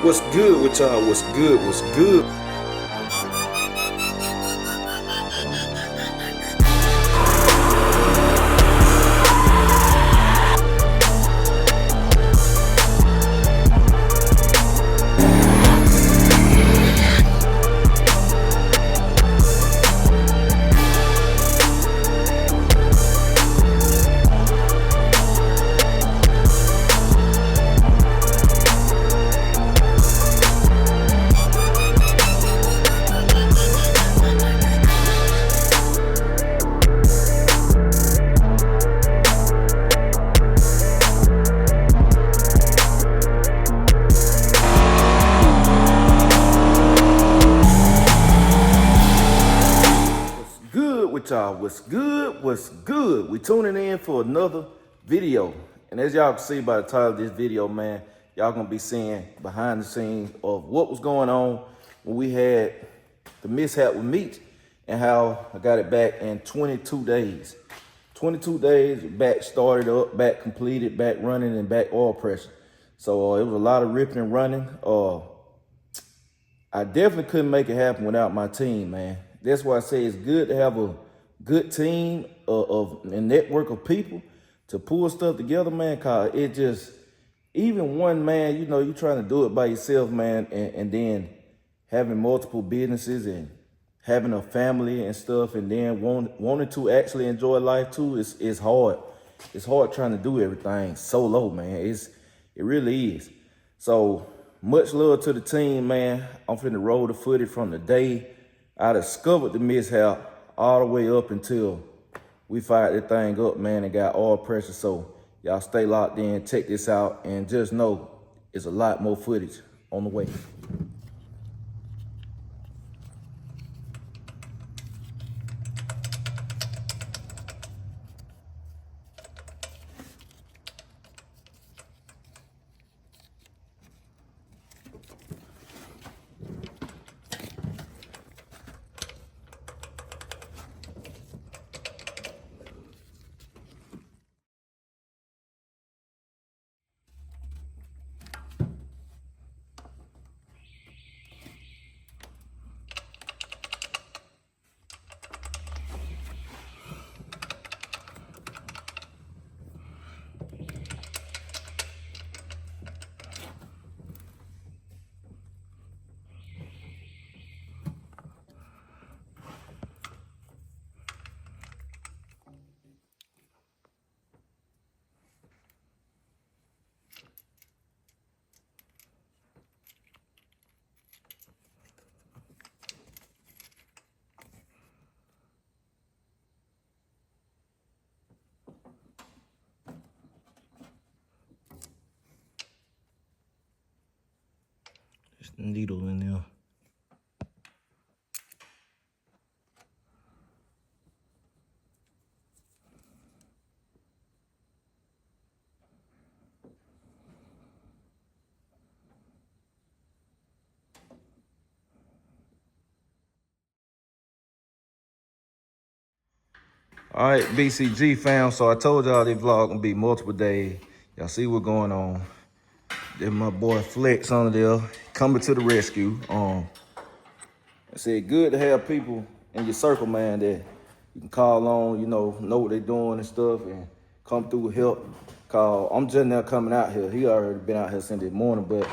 What's good with y'all? What's good? What's good? With y'all, what's good? What's good? We tuning in for another video, and as y'all can see by the title of this video, man, y'all gonna be seeing behind the scenes of what was going on when we had the mishap with Meech'S and how I got it back in 22 days. 22 days, back started up, back completed, back running, and back oil pressure. So it was a lot of ripping and running. I definitely couldn't make it happen without my team, man. That's why I say it's good to have a good team of a network of people to pull stuff together, man, cause it just, even one man, you know, you trying to do it by yourself, man, and then having multiple businesses and having a family and stuff, and then wanting to actually enjoy life too, is hard. It's hard trying to do everything solo, man. It really is. So much love to the team, man. I'm finna roll the footage from the day I discovered the mishap all the way up until we fired that thing up, man, and got oil pressure. So y'all stay locked in, check this out, and just know it's a lot more footage on the way. There's the needle in there. All right, BCG fam. So I told y'all this vlog gonna be multiple days. Y'all see what's going on. Then my boy Flex under there coming to the rescue. I said good to have people in your circle, man, that you can call on, you know what they're doing and stuff, and come through with help. Cause I'm just now coming out here. He already been out here since this morning, but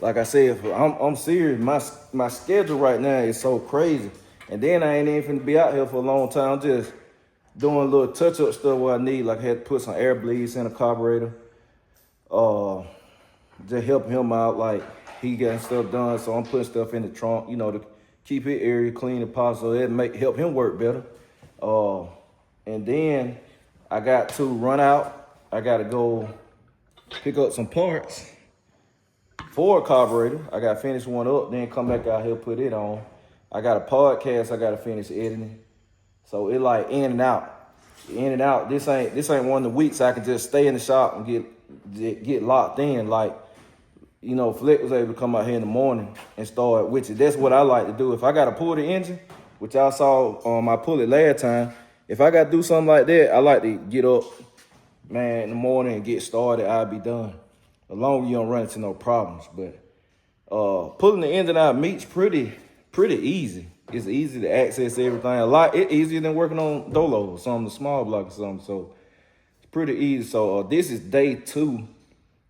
like I said, I'm serious. My schedule right now is so crazy, and then I ain't even finna be out here for a long time. I'm just doing a little touch-up stuff where I need, like I had to put some air bleeds in a carburetor. Just helping him out, like he getting stuff done. So I'm putting stuff in the trunk, you know, to keep his area clean and possible. It help him work better. And then I got to run out. I got to go pick up some parts for a carburetor. I got to finish one up, then come back out here, put it on. I got a podcast I got to finish editing. So it like in and out. In and out. This ain't one of the weeks I can just stay in the shop and get locked in. Like, you know, Flick was able to come out here in the morning and start with it. That's what I like to do. If I got to pull the engine, which I saw I pulled it last time, if I got to do something like that, I like to get up, man, in the morning and get started. I'll be done. As long as you don't run into no problems. But Pulling the engine out of Meech'S pretty easy. It's easy to access everything. A lot easier than working on Dolo or something, the small block or something. So it's pretty easy. So this is day 2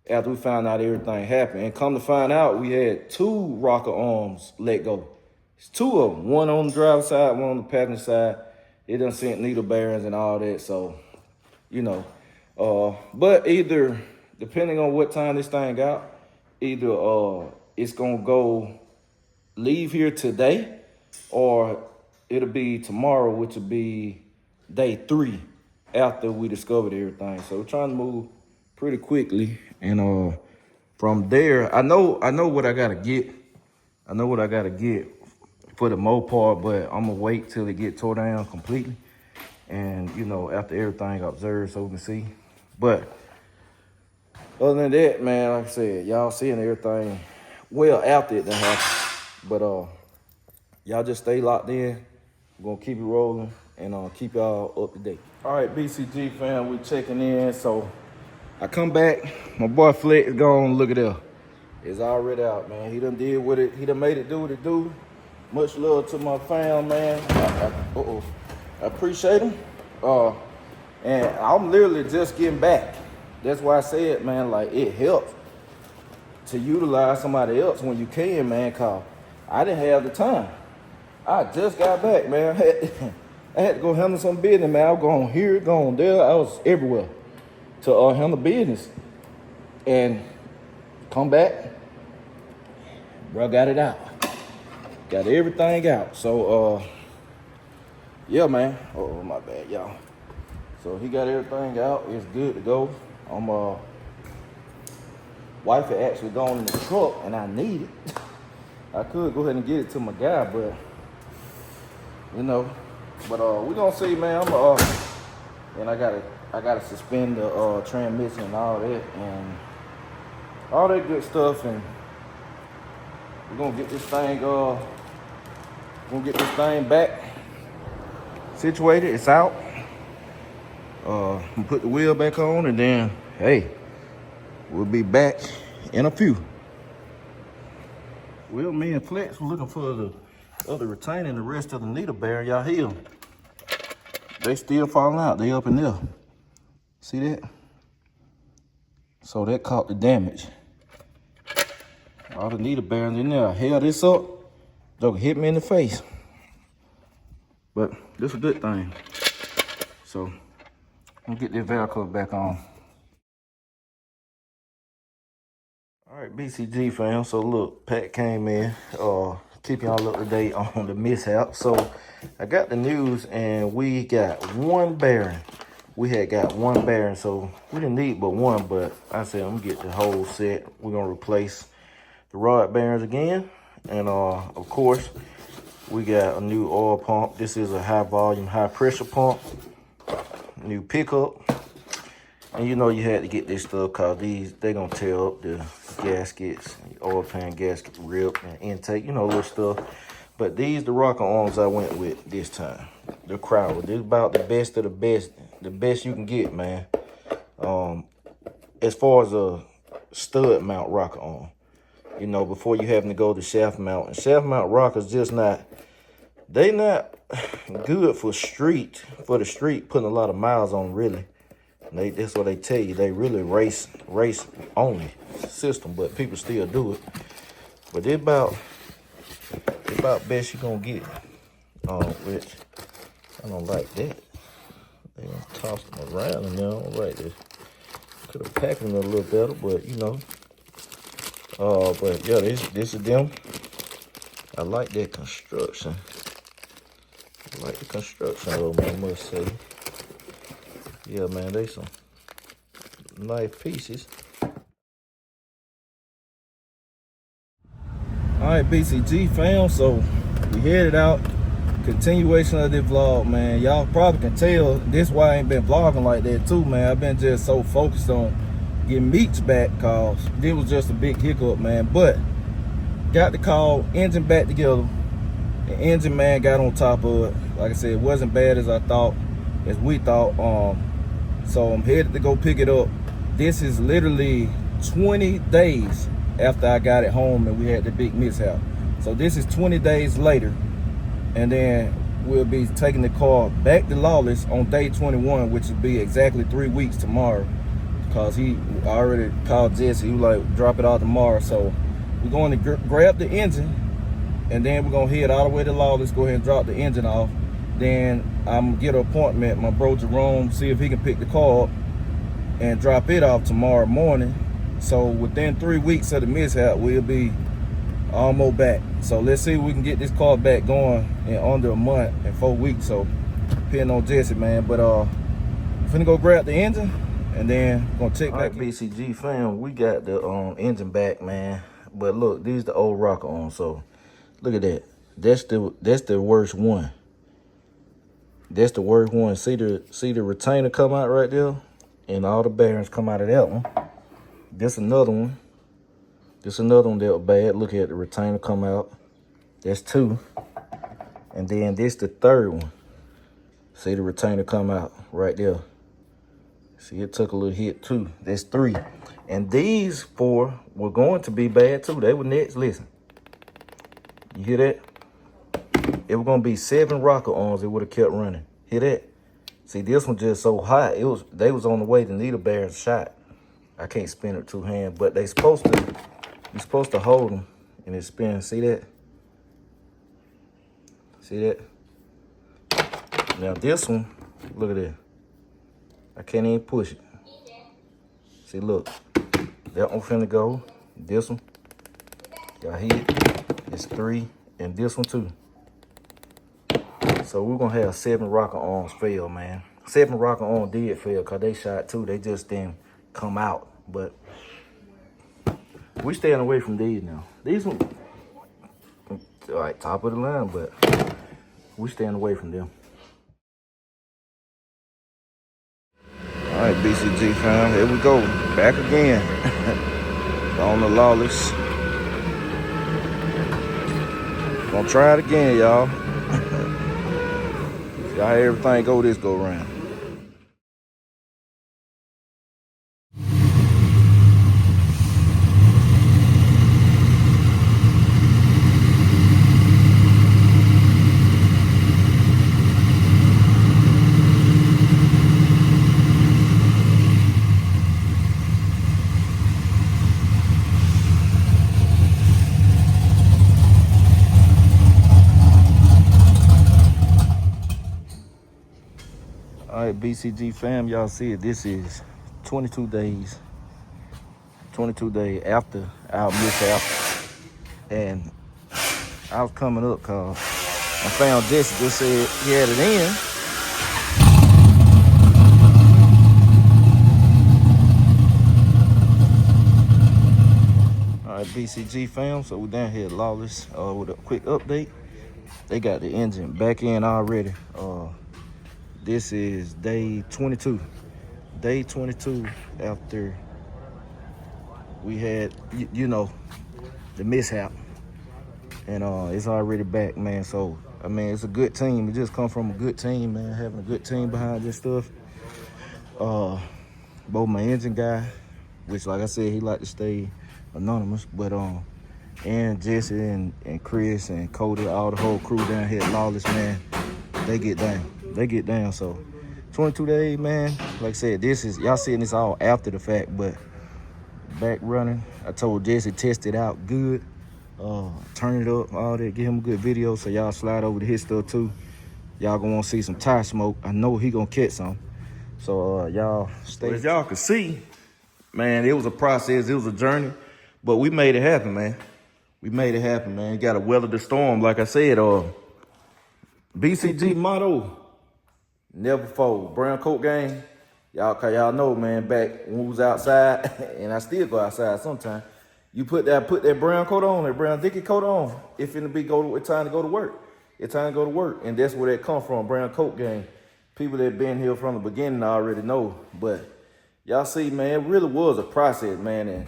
after we found out everything happened. And come to find out, we had 2 rocker arms let go. It's 2 of them. One on the driver's side, one on the passenger side. It done sent needle bearings and all that. So, you know, but either, depending on what time this thing out, either it's gonna go leave here today, or it'll be tomorrow, which will be day 3 after we discovered everything. So we're trying to move pretty quickly, and from there, I know what I gotta get. I know what I gotta get for the Mopar, but I'm gonna wait till it get tore down completely, and you know, after everything observed, so we can see. But other than that, man, like I said, y'all seeing everything well after it done happened. But y'all just stay locked in. We're gonna keep it rolling and keep y'all up to date. All right, BCG fam, we checking in. So I come back, my boy Flex is gone. Look at that. It's already out, man. He done did what it, he done made it do what it do. Much love to my fam, man. I appreciate him. And I'm literally just getting back. That's why I said, man, like, it helps to utilize somebody else when you can, man, cause I didn't have the time. I just got back, man. I had to go handle some business, man. I was going here, going there. I was everywhere to handle business. And come back, bro, got it out. Got everything out. So, yeah, man. Oh, my bad, y'all. So he got everything out. It's good to go. Wife had actually gone in the truck, and I need it. I could go ahead and get it to my guy, but you know. But we gonna see, man. And I gotta suspend the transmission and all that, and all that good stuff, and we're gonna get this thing back situated. It's out. Put the wheel back on, and then hey, we'll be back in a few. Well, me and Flex were looking for the other retainer and the rest of the needle bearing. Y'all hear them? They still falling out. They up in there. See that? So that caught the damage. All the needle bearings in there. I held this up. Joker hit me in the face. But this is a good thing. So I'm gonna get this valve cover back on. All right, BCG fam. So look, Pat came in, keep y'all up to date on the mishap. So I got the news, and we got 1 bearing. We had got 1 bearing, so we didn't need but 1. But I said I'm gonna get the whole set. We're gonna replace the rod bearings again, and of course we got a new oil pump. This is a high volume, high pressure pump. New pickup. And you know you had to get this stuff, cause they gonna tear up the gaskets, oil pan gasket rip and intake, you know, little stuff. But these the rocker arms I went with this time. The Crowder. This is about the best of the best you can get, man. As far as a stud mount rocker arm, you know, before you having to go to shaft mount. And shaft mount rockers just not, they not good for the street, putting a lot of miles on, really. That's what they tell you. They really race only system, but people still do it. But they're about best you gonna get. Which I don't like that. They gonna toss them around and all right there. Could have packed them a little better, but you know. But yeah, this is them. I like that construction. I like the construction of them, I must say. Yeah, man, they some nice pieces. All right, BCG fam, so we headed out. Continuation of this vlog, man. Y'all probably can tell this why I ain't been vlogging like that too, man. I've been just so focused on getting Meech'S back, cause this was just a big hiccup, man. But got the call, engine back together. The engine, man, got on top of it. Like I said, it wasn't bad as I thought, as we thought. So I'm headed to go pick it up. This is literally 20 days after I got it home and we had the big mishap. So this is 20 days later, and then we'll be taking the car back to Lawless on day 21, which will be exactly 3 weeks tomorrow, because I already called Jesse. He was like, drop it out tomorrow. So we're going to grab the engine, and then we're going to head all the way to Lawless, go ahead and drop the engine off. Then I'm going to get an appointment, my bro Jerome, see if he can pick the car up and drop it off tomorrow morning. So within 3 weeks of the mishap, we'll be almost back. So let's see if we can get this car back going in under a month and 4 weeks. So depending on Jesse, man. But finna go grab the engine and then gonna check back. BCG fam, we got the engine back, man. But look, these the old rocker on. So look at that. That's the worst one. That's the worst one. See the retainer come out right there, and all the bearings come out of that one. This another one. This another one that was bad. Look at the retainer come out. That's 2. And then this the 3rd one. See the retainer come out right there. See, it took a little hit too. That's 3. And these 4 were going to be bad too. They were next. Listen. You hear that? It was gonna be 7 rocker arms. It would have kept running. Hear that? See, this one just so hot. They was on the way to need a bearing shot. I can't spin it 2 hands, but you're supposed to hold them and it spins. See that? See that? Now this one, look at that. I can't even push it. See, look. That one finna go. This one. Y'all hear it? It's 3. And this one too. So we're gonna have 7 rocker arms fail, man. 7 rocker arms did fail because they shot too. They just didn't come out. But we staying away from these now. These ones, like top of the line, but we staying away from them. All right, BCG fam, here we go. Back again. On the Lawless. Gonna try it again, y'all. See how everything go this go around. All right, BCG fam, y'all see it. This is 22 days after our mishap. And I was coming up because I found Jesse just said he had it in. All right, BCG fam, so we're down here at Lawless with a quick update. They got the engine back in already. This is day 22. Day 22 after we had, you know, the mishap. And it's already back, man. So, I mean, it's a good team. It just come from a good team, man. Having a good team behind this stuff. Both my engine guy, which, like I said, he like to stay anonymous. But, and Jesse and Chris and Cody, all the whole crew down here at Lawless, man, they get down. They get down. So 22 days, man. Like I said, this is, y'all seeing this all after the fact, but back running. I told Jesse test it out good, turn it up, all that, get him a good video. So y'all slide over to his stuff too. Y'all gonna want to see some tire smoke. I know he gonna catch some. So y'all stay. Well, as y'all can see, man, it was a process, it was a journey, but we made it happen, man. We made it happen, man. Got to weather the storm, like I said. BCG motto: never fold. Brown coat gang, y'all know, man, back when we was outside, and I still go outside sometimes, you put that brown coat on, that brown dicky coat on, it's time to go to work. It's time to go to work, and that's where that come from, brown coat gang. People that been here from the beginning already know, but y'all see, man, it really was a process, man, and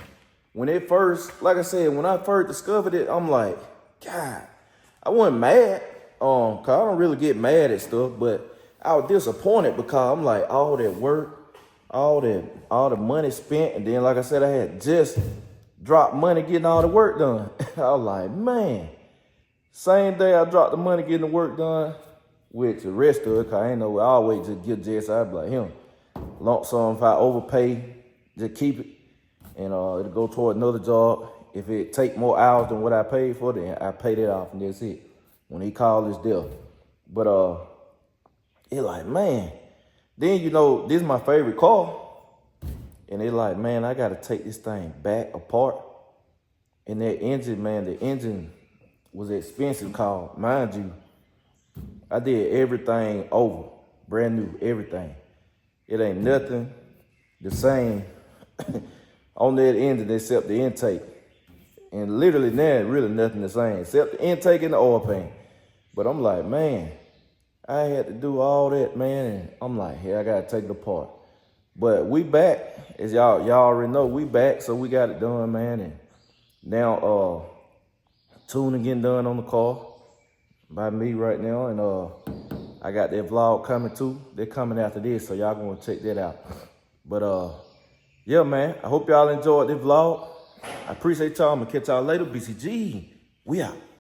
when it first, like I said, when I first discovered it, I'm like, God, I wasn't mad, cause I don't really get mad at stuff, but I was disappointed because I'm like, all that work, all the money spent, and then like I said, I had just dropped money getting all the work done. I was like, man. Same day I dropped the money getting the work done, with the rest of it, cause I ain't know, I always just give Jess, I'd be like, him, lump sum, if I overpay, just keep it, and it'll go toward another job. If it take more hours than what I paid for, then I pay that off, and that's it. When he called, it's there. But it like, man, then you know, this is my favorite car, and they like, man, I gotta take this thing back apart, and that engine, man, the engine was expensive, called, mind you, I did everything over, brand new, everything. It ain't nothing the same on that engine except the intake. And literally now, really nothing the same except the intake and the oil pan. But I'm like, man, I had to do all that, man. And I'm like, hey, I gotta take it apart. But we back, as y'all already know, we back, so we got it done, man. And now tuning getting done on the car by me right now, and I got that vlog coming too. They're coming after this, so y'all gonna check that out. But yeah, man, I hope y'all enjoyed this vlog. I appreciate y'all. I'm gonna catch y'all later. BCG, we out.